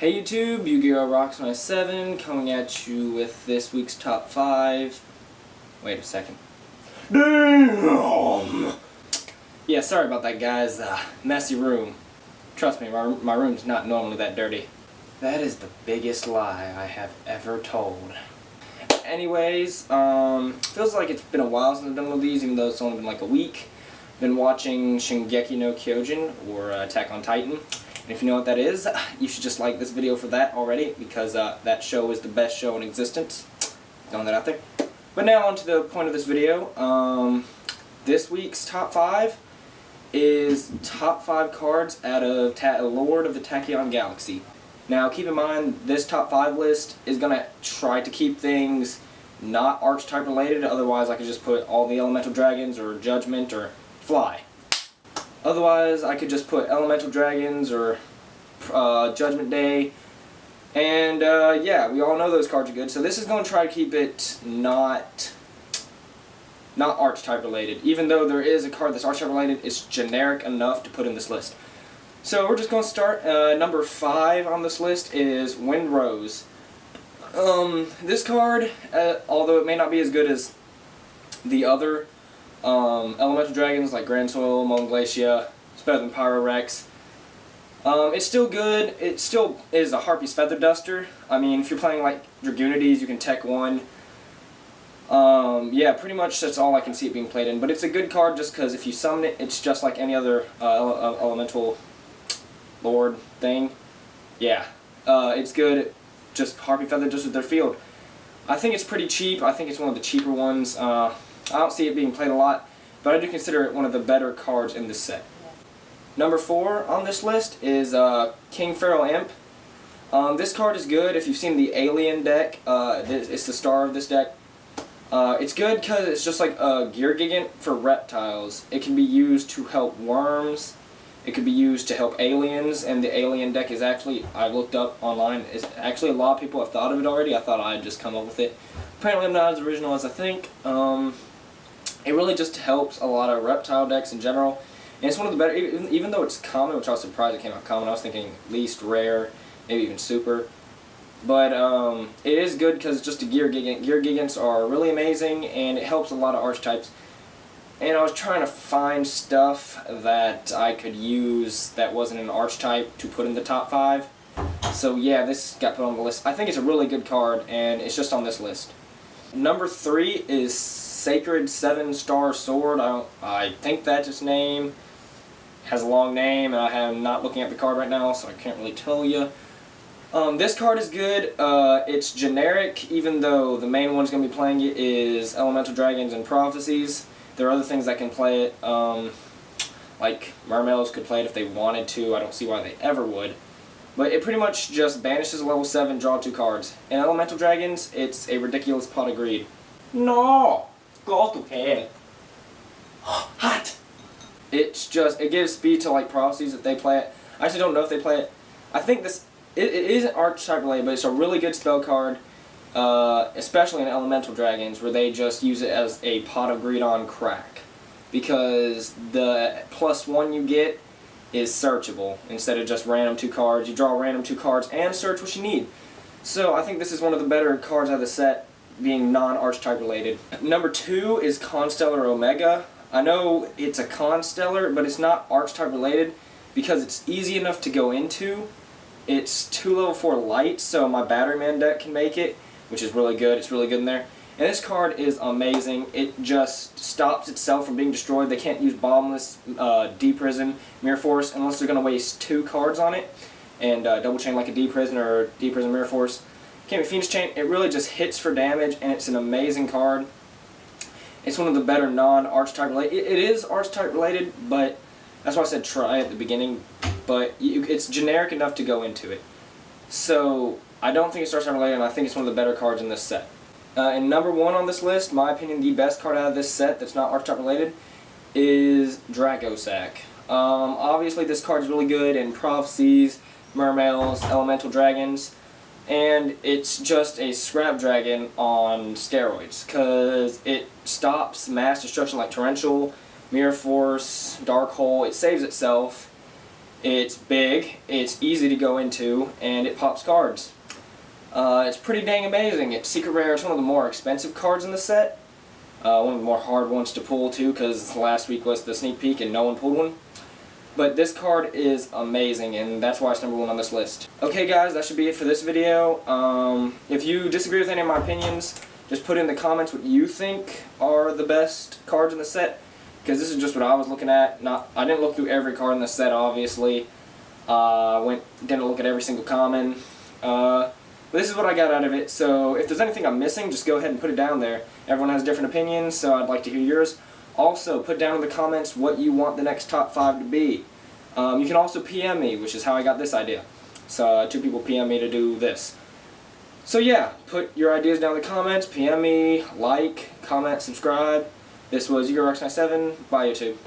Hey YouTube, Yugioh Rocks 97 coming at you with this week's top 5. Wait a second. Damn! Yeah, sorry about that, guys. Messy room. Trust me, my room's not normally that dirty. That is the biggest lie I have ever told. Anyways, feels like it's been a while since I've done one of these, even though it's only been like a week. Been watching Shingeki no Kyojin, or Attack on Titan. And if you know what that is, you should just like this video for that already, because that show is the best show in existence. Throwing that out there. But now on to the point of this video. This week's top 5 is top 5 cards out of Lord of the Tachyon Galaxy. Now keep in mind, this top 5 list is going to try to keep things not archetype related, otherwise I could just put all the elemental dragons or judgment or fly. Otherwise, I could just put Elemental Dragons or Judgment Day, and yeah, we all know those cards are good. So this is going to try to keep it not archetype related. Even though there is a card that's archetype related, it's generic enough to put in this list. So we're just going to start. Number 5 on this list is Windrose. This card, although it may not be as good as the other elemental dragons like Grand Soil, Moan Glacia, it's better than Pyrorex. It's still good. It still is a Harpy's Feather Duster. I mean, if you're playing like Dragunities, you can tech 1. Yeah, pretty much that's all I can see it being played in. But it's a good card just because if you summon it, it's just like any other elemental lord thing. Yeah, it's good. Just Harpy Feather just with their field. I think it's pretty cheap. I think it's one of the cheaper ones. I don't see it being played a lot, but I do consider it one of the better cards in this set. Number 4 on this list is King Feral Imp. This card is good if you've seen the Alien deck. It's the star of this deck. It's good because it's just like a Gear Gigant for reptiles. It can be used to help worms. It could be used to help aliens, and the Alien deck is actually, I looked up online, is actually a lot of people have thought of it already. I thought I'd just come up with it. Apparently I'm not as original as I think. It really just helps a lot of reptile decks in general. And it's one of the better, even though it's common, which I was surprised it came out common. I was thinking least rare, maybe even super. But it is good because it's just a Gear Gigant. Gear Gigants are really amazing, and it helps a lot of archetypes. And I was trying to find stuff that I could use that wasn't an archetype to put in the top 5. So yeah, this got put on the list. I think it's a really good card, and it's just on this list. Number 3 is Sacred 7-Star Sword. I think that's its name. Has a long name, and I am not looking at the card right now, so I can't really tell you. This card is good. It's generic, even though the main one's going to be playing it is Elemental Dragons and Prophecies. There are other things that can play it, like Mermaids could play it if they wanted to. I don't see why they ever would. But it pretty much just banishes level 7, draw 2 cards. In Elemental Dragons, it's a ridiculous pot of greed. No! Go to hell. Hot! It's just, it gives speed to like Prophecies if they play it. I actually don't know if they play it. I think this, it isn't archetype related, but it's a really good spell card. Especially in Elemental Dragons, where they just use it as a pot of greed on crack. Because the +1 you get is searchable instead of just random 2 cards. You draw random 2 cards and search what you need. So I think this is one of the better cards out of the set, being non-archetype related. Number 2 is Constellar Omega. I know it's a Constellar, but it's not archetype related because it's easy enough to go into. It's 2 level 4 light, so my Batteryman deck can make it, which is really good. It's really good in there. And this card is amazing. It just stops itself from being destroyed. They can't use Bombless, D-Prison, Mirror Force unless they're going to waste 2 cards on it and double chain like a D-Prison or D-Prison Mirror Force. Can't be Phoenix Chain. It really just hits for damage, and it's an amazing card. It's one of the better non-archetype related. It is archetype related, but that's why I said try at the beginning. But it's generic enough to go into it. So I don't think it's archetype related, and I think it's one of the better cards in this set. And number 1 on this list, my opinion, the best card out of this set that's not archetype related, is Dracossack. Obviously this card is really good in Prophecies, Mermaids, Elemental Dragons, and it's just a scrap dragon on steroids, because it stops mass destruction like Torrential, Mirror Force, Dark Hole. It saves itself, It's big, it's easy to go into, and it pops cards. It's pretty dang amazing. It's secret rare. It's one of the more expensive cards in the set. One of the more hard ones to pull too, because last week was the sneak peek and no one pulled one. But this card is amazing, and that's why it's number 1 on this list. Okay guys, that should be it for this video. If you disagree with any of my opinions, just put in the comments what you think are the best cards in the set, because this is just what I was looking at. I didn't look through every card in the set, obviously. Didn't look at every single common. But this is what I got out of it, so if there's anything I'm missing, just go ahead and put it down there. Everyone has different opinions, so I'd like to hear yours. Also, put down in the comments what you want the next top 5 to be. You can also PM me, which is how I got this idea. So 2 people PM me to do this. So yeah, put your ideas down in the comments, PM me, like, comment, subscribe. This was Yugioh 97. Bye YouTube.